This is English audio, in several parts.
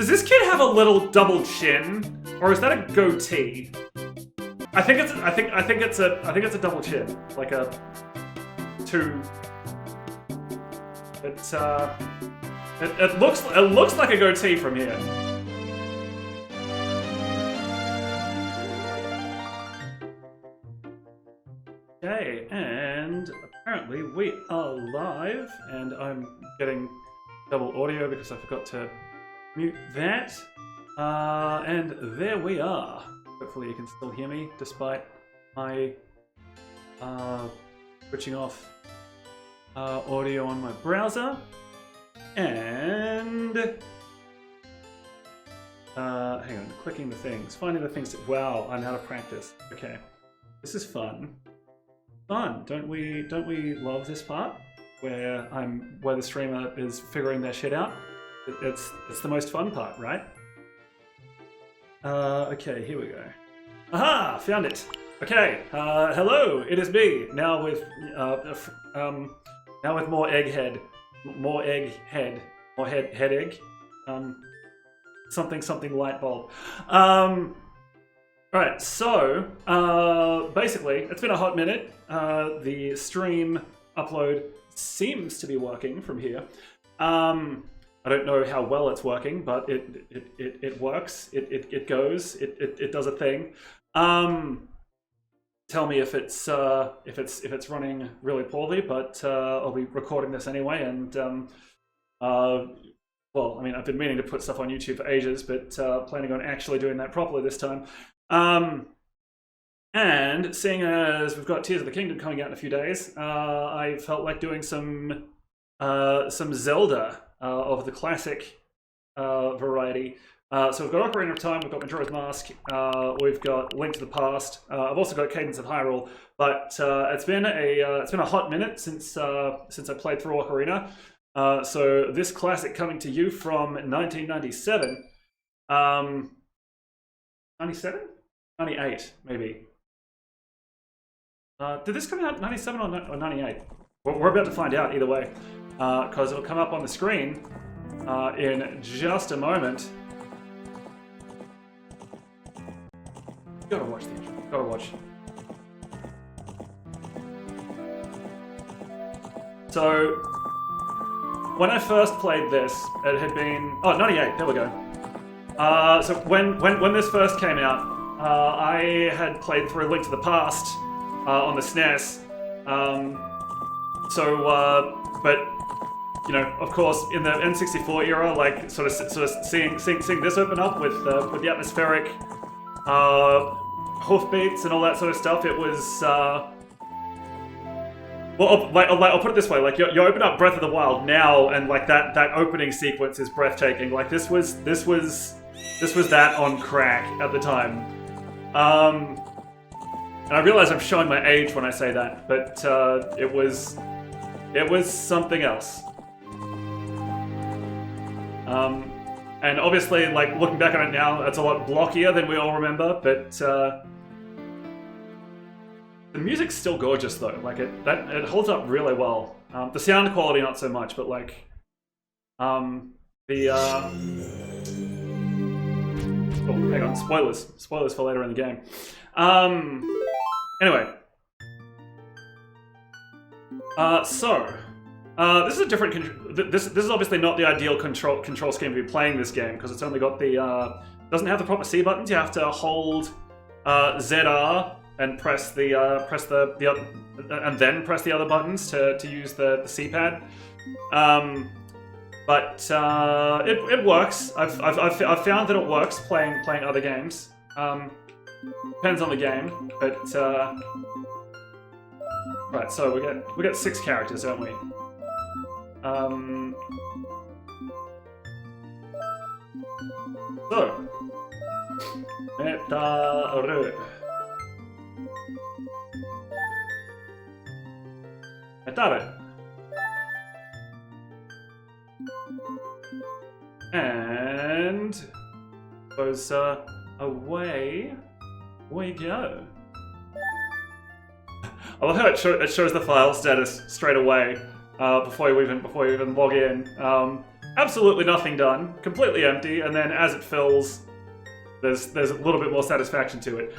Does this kid have a little double chin, or is that a goatee? I think it's a double chin, like a two. It looks like a goatee from here. Okay, and apparently we are live, and I'm getting double audio because I forgot to mute that. And there we are. Hopefully you can still hear me despite my switching off audio on my browser. And hang on, clicking the things, finding the things. Wow, I'm out of practice. Okay, this is fun. Don't we love this part where the streamer is figuring their shit out? It's the most fun part, right? Okay, here we go. Aha! Found it. Okay. Hello, it is me. Now with more egg something light bulb. Alright, so basically it's been a hot minute. The stream upload seems to be working from here. I don't know how well it's working, but it works. It goes. It does a thing. Tell me if it's running really poorly, but I'll be recording this anyway. And well, I mean, I've been meaning to put stuff on YouTube for ages, but planning on actually doing that properly this time. And seeing as we've got Tears of the Kingdom coming out in a few days, I felt like doing some Zelda of the classic variety. So we've got Ocarina of Time, we've got Majora's Mask, we've got Link to the Past. I've also got Cadence of Hyrule, but it's been a hot minute since I played through Ocarina. So this classic coming to you from 1997. 97? 98, maybe. Did this come out in 97 or 98? We're about to find out either way, because it'll come up on the screen in just a moment. Gotta watch the intro. Gotta watch. So, when I first played this, it had been... Oh, 98, there we go. So when this first came out, I had played through Link to the Past on the SNES. But you know, of course, in the N64 era, like sort of seeing this open up with the atmospheric hoofbeats and all that sort of stuff, it was well, I'll put it this way: like you open up Breath of the Wild now, and like that opening sequence is breathtaking. Like this was that on crack at the time. And I realize I'm showing my age when I say that, but it was something else. And obviously, like looking back on it now, it's a lot blockier than we all remember, but the music's still gorgeous though. Like it holds up really well. The sound quality not so much, but like oh, hang on, spoilers for later in the game. Anyway, this is a different. This is obviously not the ideal control scheme to be playing this game because it's only got the doesn't have the proper C buttons. You have to hold ZR and press the other, and then press the other buttons to use the C pad. But it works. I've found that it works playing other games. Depends on the game, but right. So we get 6 characters, don't we? So Metaru. And goes away we go. I love how it shows the file status straight away before you even log in. absolutely nothing done, completely empty, and then as it fills, there's a little bit more satisfaction to it.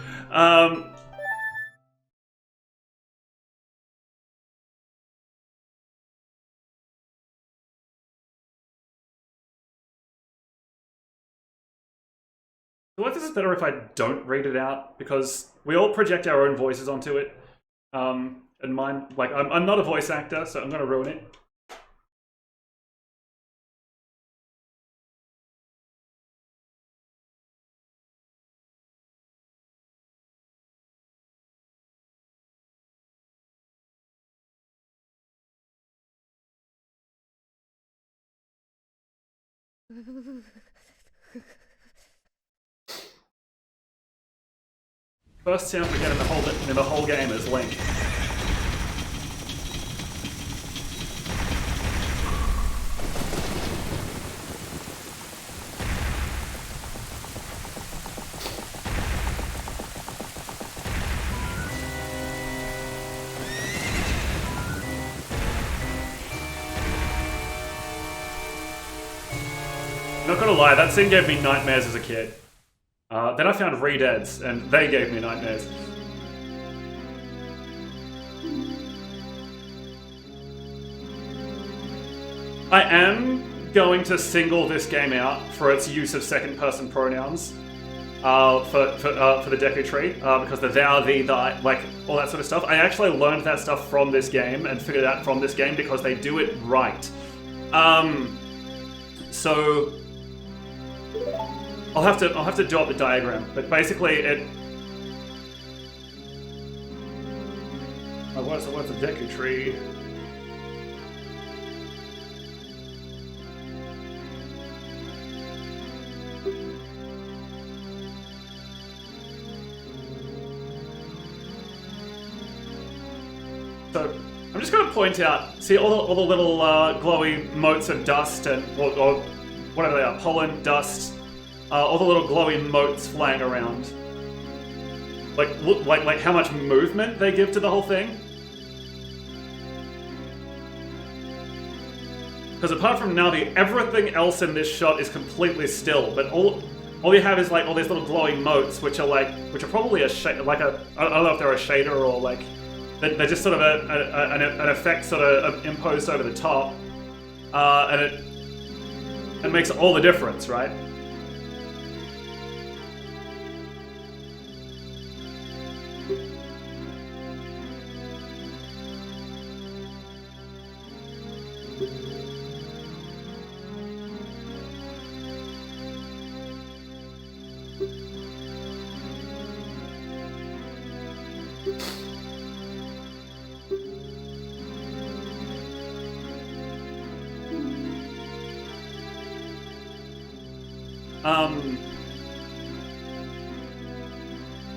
What is it better if I don't read it out? Because we all project our own voices onto it. And mine, like, I'm not a voice actor, so I'm gonna ruin it. First sound we get in the whole game is Link. Not gonna lie, that scene gave me nightmares as a kid. Then I found Redeads, and they gave me nightmares. I am going to single this game out for its use of second-person pronouns for the Deku Tree, because the thou, thee, thy, like, all that sort of stuff. I actually learned that stuff from this game and figured it out from this game because they do it right. So I'll have to draw up the diagram, but basically it. What's the Deku Tree? So I'm just going to point out, see all the little glowy motes of dust and or whatever they are, pollen, dust, all the little glowy motes flying around. Like how much movement they give to the whole thing. Because apart from Navi, everything else in this shot is completely still. But all you have is like all these little glowing motes, which are probably a shade, like I don't know if they're a shader or like they're just sort of an effect sort of imposed over the top, and it makes all the difference, right?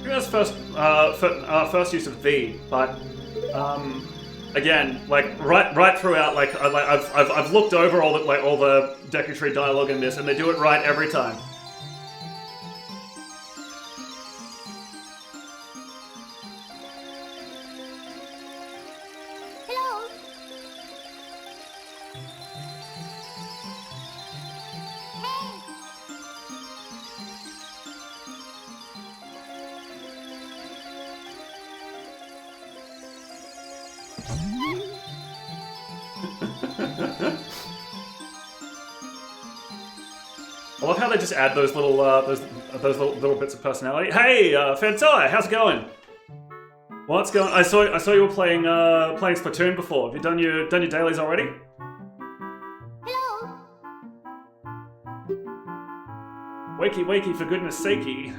I think that's first use of thee, but again, like right throughout, like I've looked over all the Deku Tree dialogue in this, and they do it right every time. I love how they just add those little little bits of personality. Hey, Fantai, how's it going? What's going? I saw you were playing Splatoon before. Have you done your dailies already? Hello. Wakey, for goodness sakey.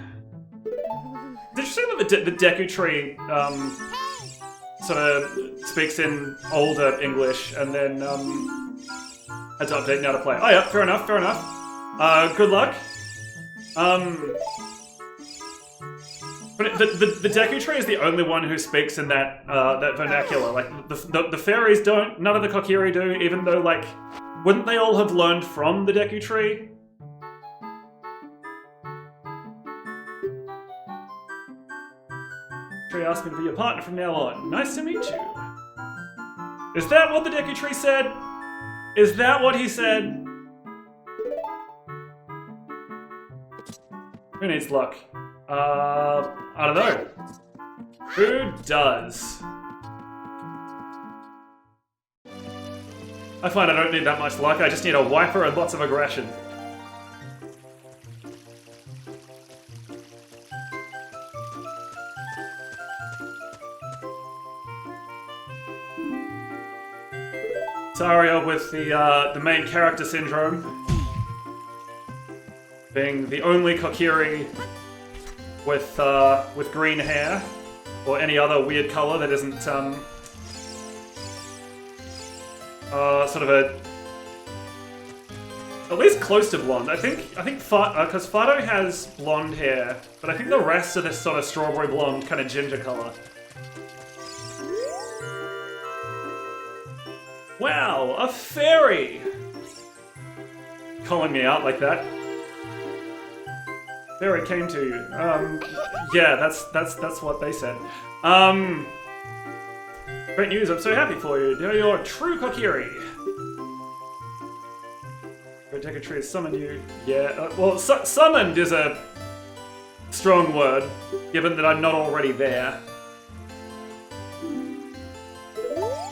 Did you see that the Deku Tree sort of speaks in older English and then had to update now to play? Oh yeah, fair enough. Good luck. But the Deku Tree is the only one who speaks in that vernacular. Like the fairies don't. None of the Kokiri do. Even though, like, wouldn't they all have learned from the Deku Tree? Tree asked me to be your partner from now on. Nice to meet you. Is that what the Deku Tree said? Is that what he said? Who needs luck? I don't know. Who does? I find I don't need that much luck, I just need a wiper and lots of aggression. Saria with the main character syndrome. Being the only Kokiri with green hair. Or any other weird color that isn't, sort of at least close to blonde. I think, because Fado has blonde hair, but I think the rest are this sort of strawberry blonde, kind of ginger color. Wow, a fairy! Calling me out like that. Fairy came to you. Yeah, that's what they said. Great news, I'm so happy for you. Now you're a true Kokiri. Go take a tree, summoned you. Yeah, well, summoned is a strong word, given that I'm not already there.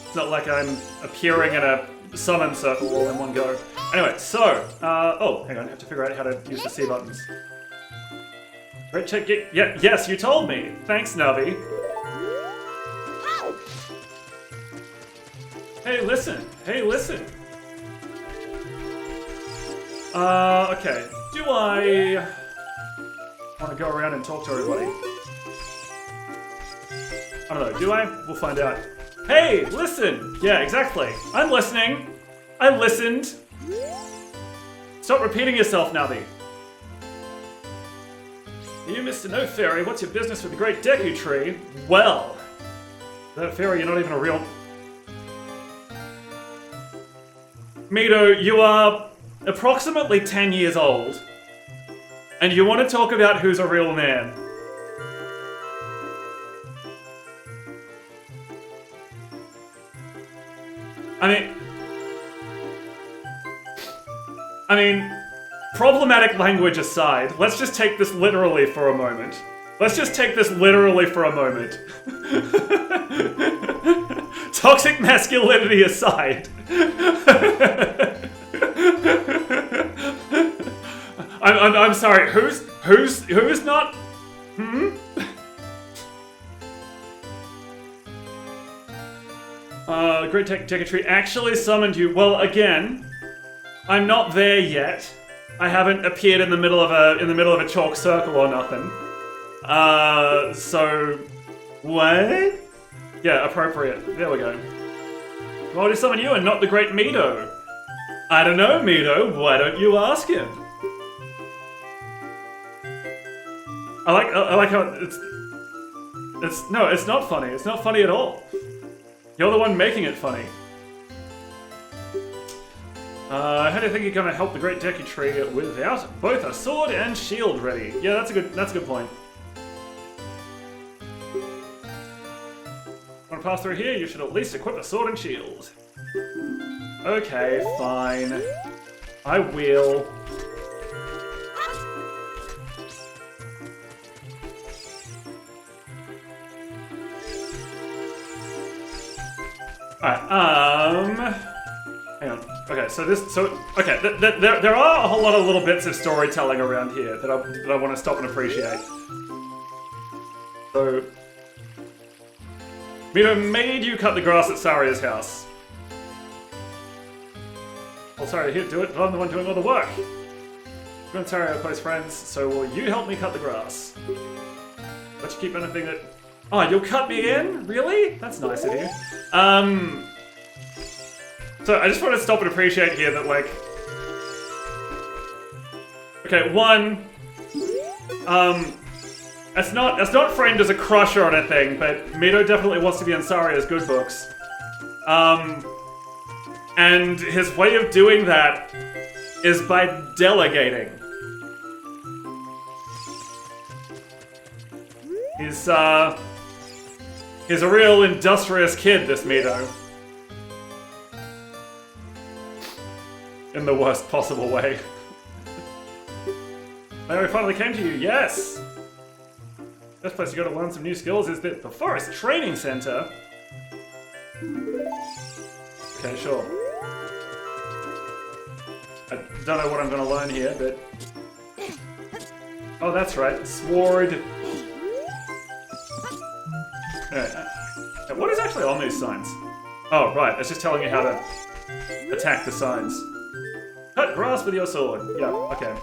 It's not like I'm appearing in a summon circle all in one go. Anyway, so, oh, hang on, I have to figure out how to use the C buttons. Red check, yeah, yes, you told me. Thanks, Navi. Hey, listen. Hey, listen. Okay. Do I want to go around and talk to everybody? I don't know. Do I? We'll find out. Hey, listen. Yeah, exactly. I'm listening. I listened. Stop repeating yourself, Navi. You, Mr. No Fairy, what's your business with the Great Deku Tree? Well, that fairy, you're not even a real... Mito, you are approximately 10 years old, and you want to talk about who's a real man. I mean, problematic language aside, let's just take this literally for a moment. Let's just take this literally for a moment. Toxic masculinity aside. I'm sorry, who's not? Great Deku Tree actually summoned you. Well, again, I'm not there yet. I haven't appeared in the middle of a chalk circle or nothing. So what? Yeah, appropriate. There we go. Why would he summon you and not the great Mito? I don't know, Mito. Why don't you ask him? I like how it's not funny. It's not funny at all. You're the one making it funny. How do you think you're gonna help the Great Deku Tree without both a sword and shield ready? Yeah, that's a good point. Want to pass through here? You should at least equip a sword and shield. Okay, fine. I will. Alright, hang on. Okay, there are a whole lot of little bits of storytelling around here that I want to stop and appreciate. So, Mito made you cut the grass at Saria's house. Well, sorry, here, do it, but I'm the one doing all the work. You and Saria are close friends, so will you help me cut the grass? Let you keep anything that... Oh, you'll cut me in? Really? That's nice of you. So I just want to stop and appreciate here that, like... Okay, one... It's not framed as a crush or anything, but Mito definitely wants to be in Saria's good books. And his way of doing that is by delegating. He's a real industrious kid, this Mito. In the worst possible way. Larry finally came to you, yes! Best place to go to learn some new skills is the Forest Training Center. Okay, sure. I don't know what I'm gonna learn here, but... Oh, that's right, Sword. Alright, what is actually on these signs? Oh, right, it's just telling you how to attack the signs. Cut grass with your sword. Yeah, okay.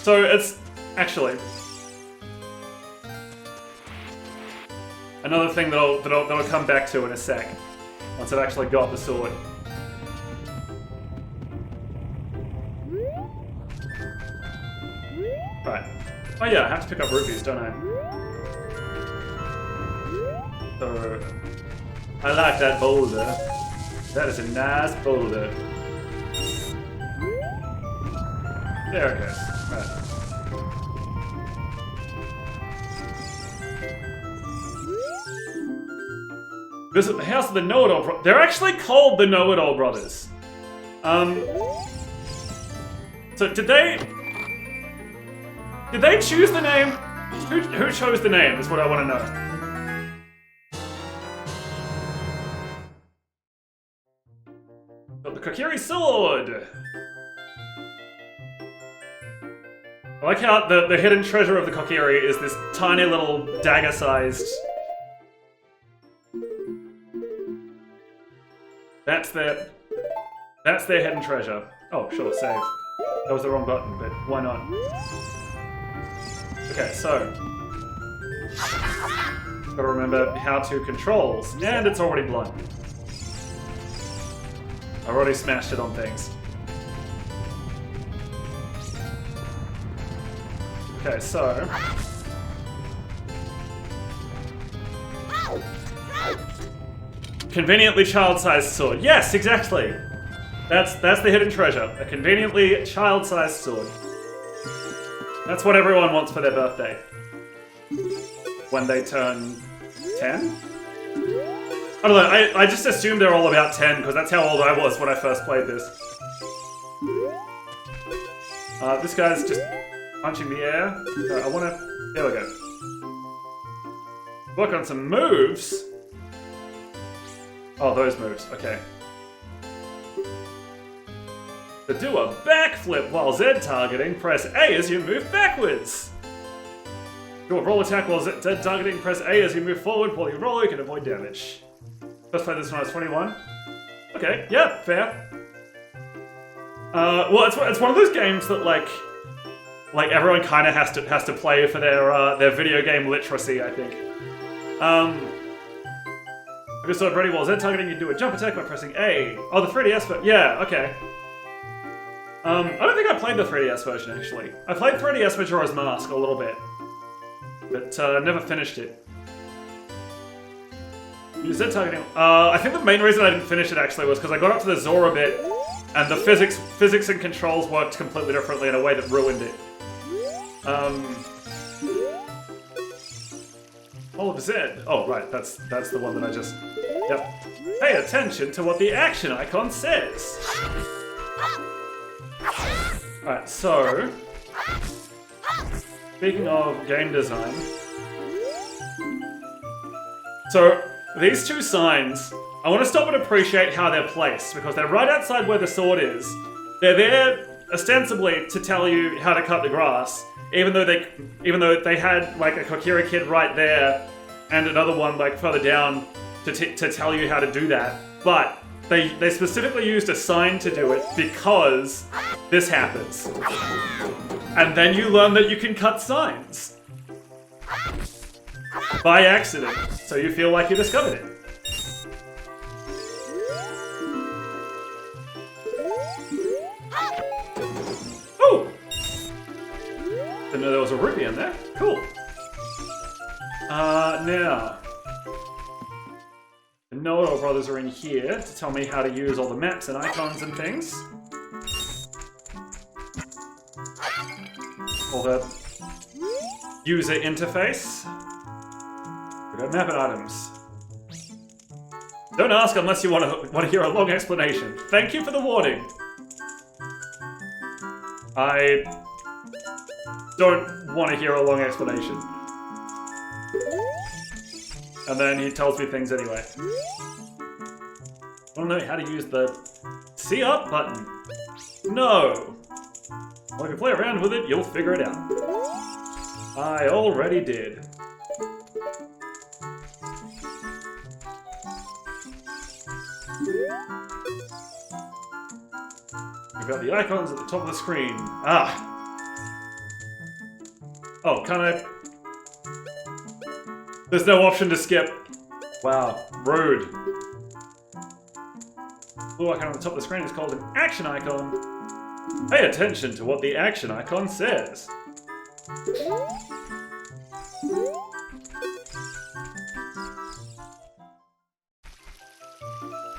So it's actually another thing that I'll come back to in a sec once I've actually got the sword. Right. Oh yeah, I have to pick up rupees, don't I? So I like that boulder. That is a nice boulder. There it goes. Right. Visit the house of the Know-It-All Brothers. They're actually called the Know-It-All Brothers. So did they choose the name? Who chose the name is what I want to know. Got the Kokiri sword! I like how the hidden treasure of the Kokiri is this tiny little dagger-sized... That's their hidden treasure. Oh, sure, save. That was the wrong button, but why not? Okay, so... Gotta remember how to controls, and it's already blood. I've already smashed it on things. Okay, so... Conveniently child-sized sword. Yes, exactly! That's the hidden treasure. A conveniently child-sized sword. That's what everyone wants for their birthday. When they turn 10? I don't know, I just assumed they're all about 10, because that's how old I was when I first played this. This guy's just punching the air. So I wanna... There we go. Work on some moves. Oh, those moves, okay. To do a backflip while Z targeting, press A as you move backwards. Do a roll attack while Z targeting, press A as you move forward. While you roll, you can avoid damage. First played this when I was 21. Okay, yeah, fair. Well, it's one of those games that like everyone kind of has to play for their video game literacy, I think. Okay, so ready while Z targeting, you do a jump attack by pressing A. Oh, the 3DS version. Yeah, okay. I don't think I played the 3DS version, actually. I played 3DS Majora's Mask a little bit, but never finished it. Use Z targeting. I think the main reason I didn't finish it, actually, was because I got up to the Zora bit, and the physics and controls worked completely differently in a way that ruined it. All of Z. Oh, right, that's the one that I just... Yep. Pay attention to what the action icon says. Alright, so... Speaking of game design... So, these two signs, I want to stop and appreciate how they're placed, because they're right outside where the sword is. They're there, ostensibly, to tell you how to cut the grass, even though they had, like, a Kokiri kid right there, and another one, like, further down to tell you how to do that. But they specifically used a sign to do it because this happens. And then you learn that you can cut signs. By accident. So you feel like you discovered it. Oh! Didn't know there was a rupee in there. Cool. Now... The Know-It-All Brothers are in here to tell me how to use all the maps and icons and things. All the user interface. We got map and items. Don't ask unless you want to hear a long explanation. Thank you for the warning. I don't want to hear a long explanation. And then he tells me things anyway. I don't know how to use the C up button. No. Well, if you play around with it, you'll figure it out. I already did. We've got the icons at the top of the screen. Ah. Oh, can I? There's no option to skip. Wow, rude. Blue icon on the top of the screen is called an action icon. Pay attention to what the action icon says.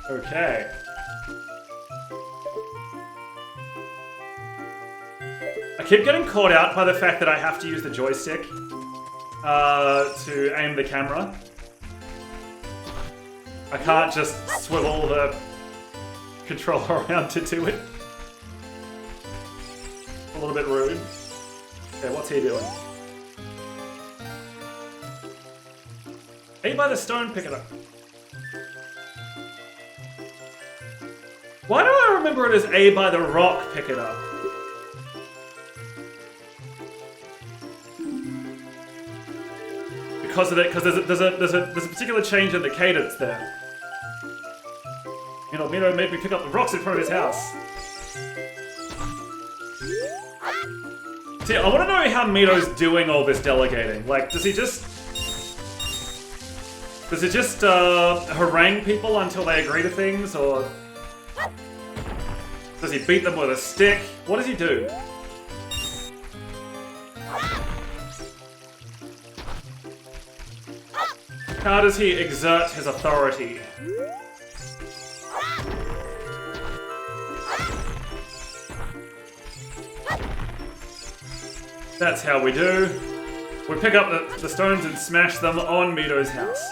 Okay. I keep getting caught out by the fact that I have to use the joystick to aim the camera. I can't just swivel the controller around to do it. A little bit rude. Okay, what's he doing? Aim by the stone, pick it up. Why do I remember it as A by the rock, pick it up? Because of it, because there's a particular change in the cadence there. You know, Mito made me pick up the rocks in front of his house. See, I want to know how Mito's doing all this delegating. Like, does he just harangue people until they agree to things, or does he beat them with a stick? What does he do? How does he exert his authority? That's how we do. We pick up the stones and smash them on Mito's house.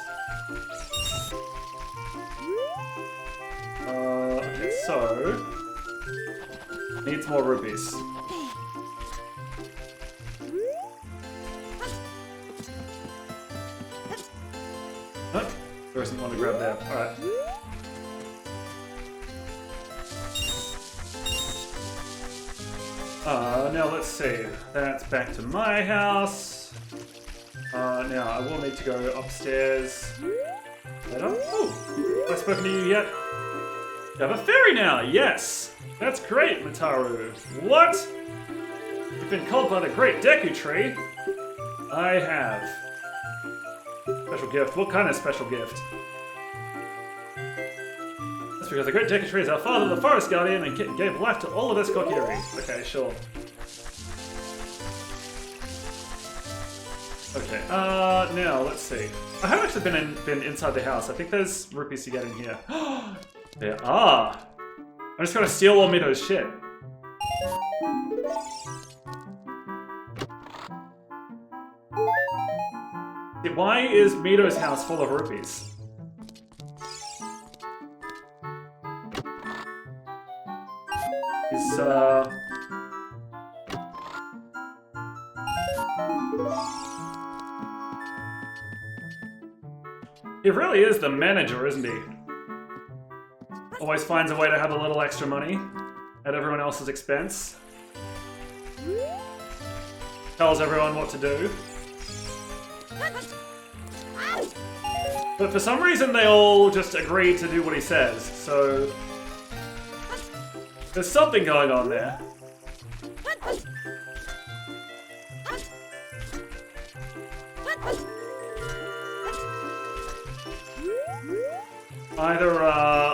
Okay, so... needs more rupees. Oh, there isn't one to grab there. Alright. Now let's see. That's back to my house. Now I will need to go upstairs later. Oh, have I spoken to you yet? You have a fairy now, yes! That's great, Metaru. What? You've been called by the great Deku Tree? I have. Special gift. What kind of special gift? That's because the great Deku Tree is our father, the forest guardian, and gave life to all of us Kokiri. Okay, sure. Okay, now let's see. I haven't actually been inside the house. I think there's rupees to get in here. There are! I'm just gonna steal all Mito's shit. Why is Mito's house full of rupees? He's, he really is the manager, isn't he? Always finds a way to have a little extra money at everyone else's expense. Tells everyone what to do. But for some reason they all just agree to do what he says, so... there's something going on there.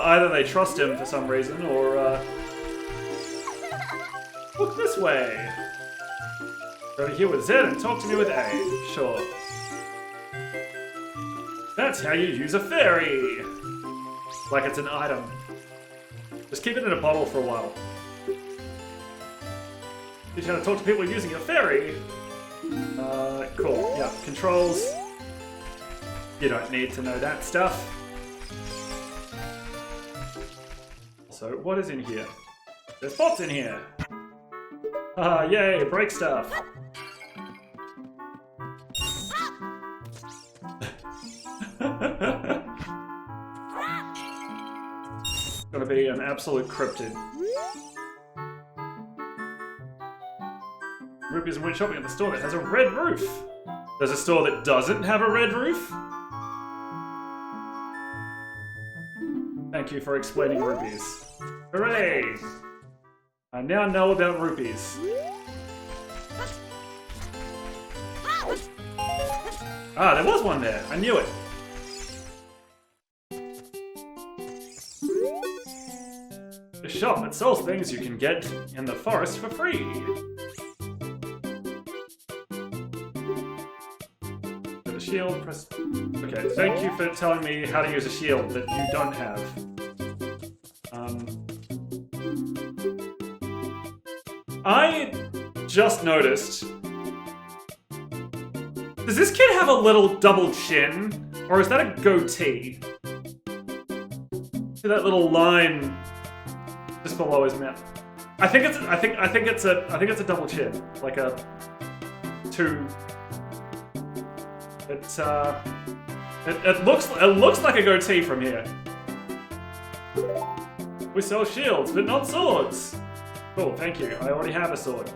Either they trust him for some reason, or look this way. Go over here with Z and talk to me with A. Sure. That's how you use a fairy! Like it's an item. Just keep it in a bottle for a while. Teach how to talk to people using a fairy. Cool. Yeah, controls. You don't need to know that stuff. So what is in here? There's pots in here! Ah, yay, break stuff! Gonna be an absolute cryptid. Rupees and went shopping at the store that has a red roof. There's a store that doesn't have a red roof? Thank you for explaining rupees. Hooray! I now know about rupees. Ah, there was one there. I knew it. A shop that sells things you can get in the forest for free. The shield, press... Okay, thank you for telling me how to use a shield that you don't have. I just noticed... Does this kid have a little double chin? Or is that a goatee? See that little line just below his mouth? I think it's a double chin. Like a two. It looks like a goatee from here. We sell shields, but not swords. Cool, thank you. I already have a sword.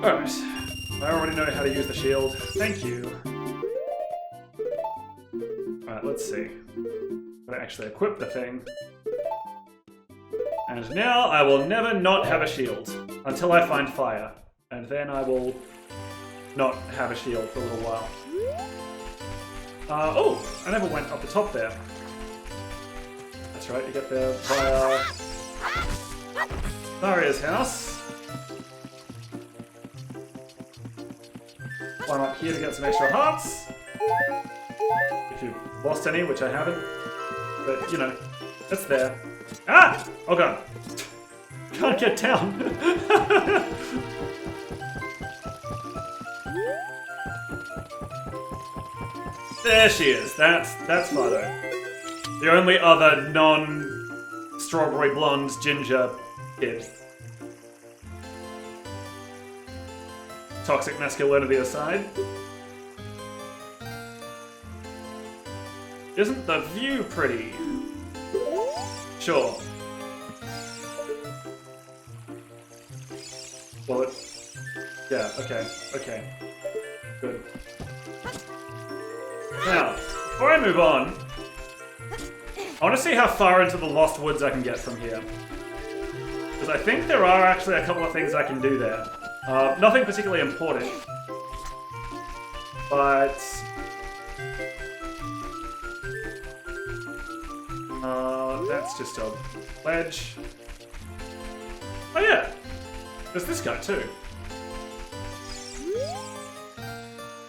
Alright. I already know how to use the shield. Thank you. Alright, let's see. I'm gonna actually equip the thing. And now I will never not have a shield. Until I find fire. And then I will not have a shield for a little while. Oh! I never went up the top there. That's right, you get there via... Maria's house. Climb up here to get some extra hearts. If you've lost any, which I haven't. But, you know, it's there. Ah! Oh god. Can't get down. There she is. That's Fido. The only other non-strawberry blonde ginger kid. Toxic masculinity aside. Isn't the view pretty? Sure. Well, it... Yeah, okay. Good. Now, before I move on, I want to see how far into the Lost Woods I can get from here. Because I think there are actually a couple of things I can do there. Nothing particularly important. But... that's just a ledge. Oh yeah! There's this guy too.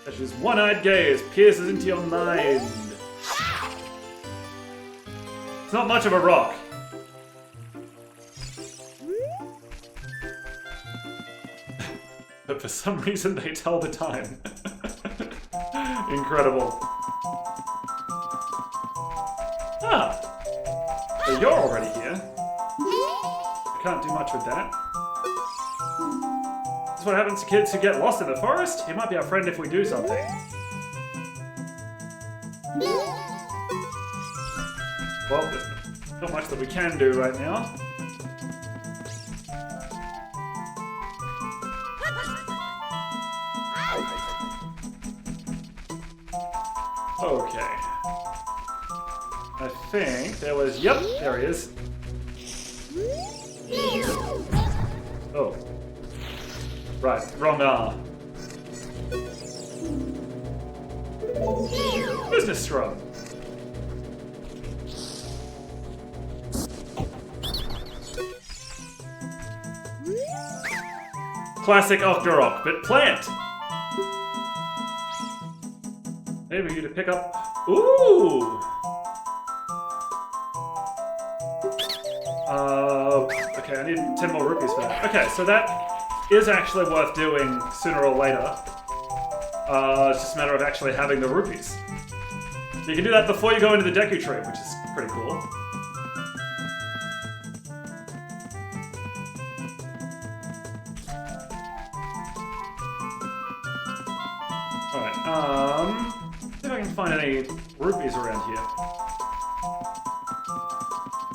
As his one-eyed gaze pierces into your mind. It's not much of a rock. But for some reason they tell the time. Incredible. Ah! So you're already here. I can't do much with that. This is what happens to kids who get lost in the forest. He might be our friend if we do something. Well, there's not much that we can do right now. Okay. I think there was... Yep, there he is. Oh. Right, wrong R. Business scrub. Classic Octorok, but plant. Maybe you to pick up. Ooh. Okay, I need 10 more rupees for that. Okay, so that is actually worth doing sooner or later. It's just a matter of actually having the rupees. You can do that before you go into the Deku tree, which is pretty cool. Alright, see if I can find any rupees around here.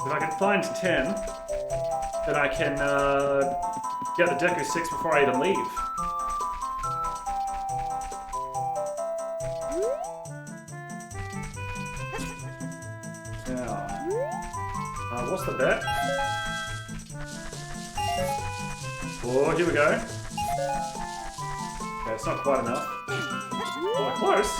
If I can find 10, then I can get the Deku sticks before I even leave. Now, what's the bet? Oh, here we go. Okay, it's not quite enough. Oh, we're close.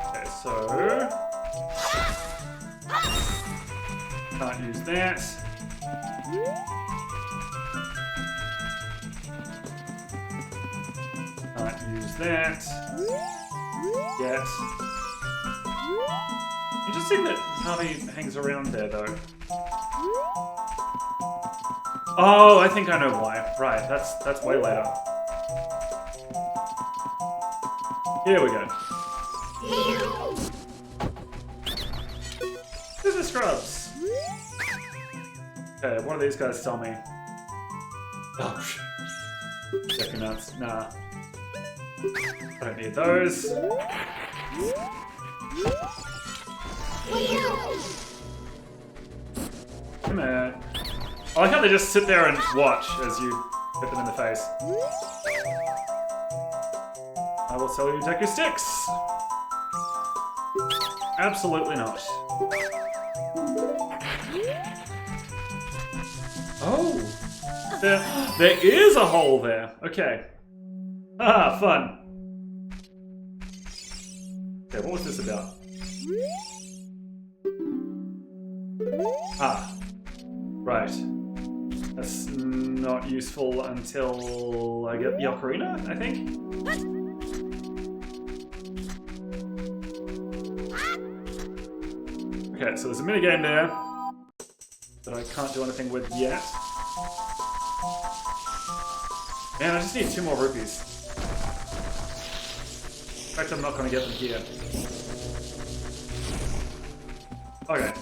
Okay, so can't use that. Can't use that. Yet. Interesting that Harvey hangs around there, though. Oh, I think I know why. Right, that's way later. Here we go. This is Scrubs. Okay, one of these guys tell me. Oh, Deku nuts. Nah. I don't need those. Come on. I like how they just sit there and watch as you hit them in the face. I will sell you Deku sticks. Absolutely not. Oh! There is a hole there. Okay. Ah, fun. Okay, what was this about? Ah. Right. That's not useful until I get the Ocarina, I think? Okay, so there's a minigame there that I can't do anything with yet. Man, I just need 2 more rupees. In fact, I'm not going to get them here. Okay.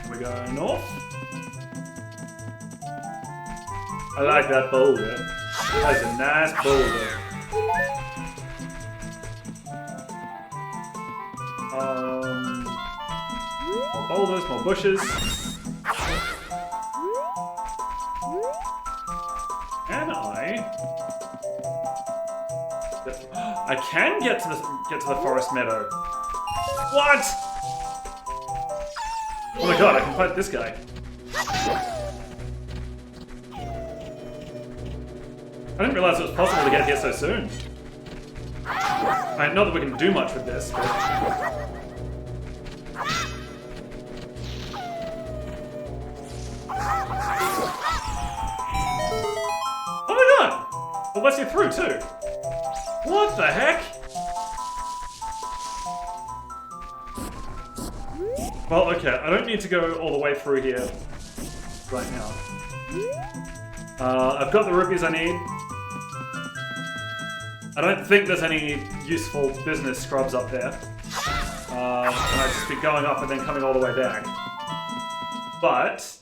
We go north. I like that boulder. That's a nice boulder. More boulders, more bushes. Can I can get to the forest meadow. What? Oh my god, I can fight this guy. I didn't realize it was possible to get here so soon. Not that we can do much with this, but... Oh my god! It lets you through too. What the heck? Well, okay, I don't need to go all the way through here right now. I've got the rupees I need. I don't think there's any useful business scrubs up there. And I'd just be going up and then coming all the way back. But...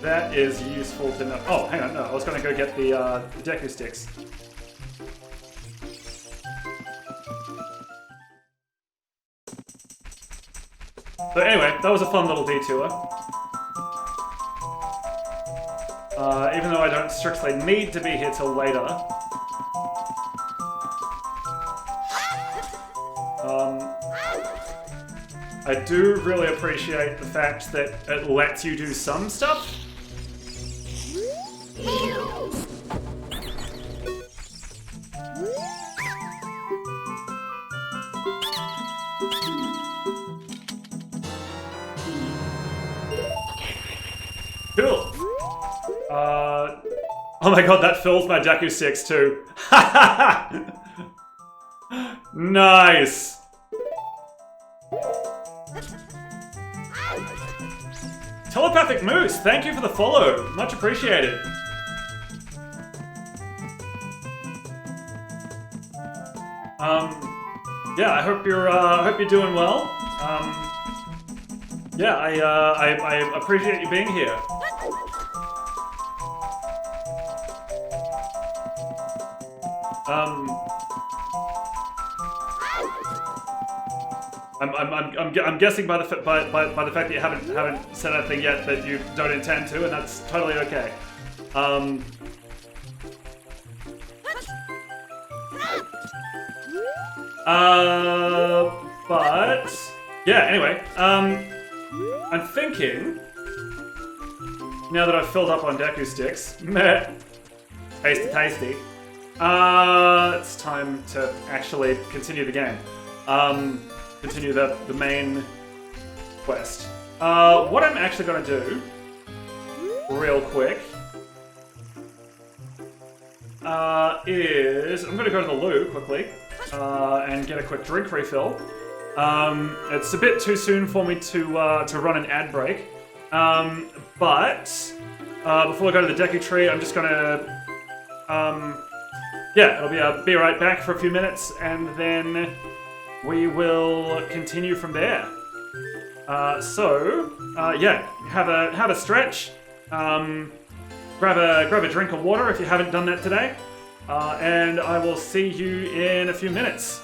that is useful to know. Oh, hang on, no, I was going to go get the Deku sticks. So anyway, that was a fun little detour. Even though I don't strictly need to be here till later. I do really appreciate the fact that it lets you do some stuff. Oh my god, that fills my Deku Sticks too. Nice. Telepathic Moose, thank you for the follow. Much appreciated. Yeah, I hope you're doing well. Yeah, I appreciate you being here. I'm guessing by the fact that you haven't said anything yet that you don't intend to, and that's totally okay. But yeah. Anyway, I'm thinking now that I've filled up on Deku Sticks, tasty. It's time to actually continue the game. Continue the main quest. What I'm actually going to do, real quick, is I'm going to go to the loo quickly and get a quick drink refill. It's a bit too soon for me to run an ad break, but before I go to the Deku Tree, I'm just going to yeah, it'll be right back for a few minutes, and then we will continue from there. Yeah, have a stretch. Grab a drink of water if you haven't done that today. And I will see you in a few minutes.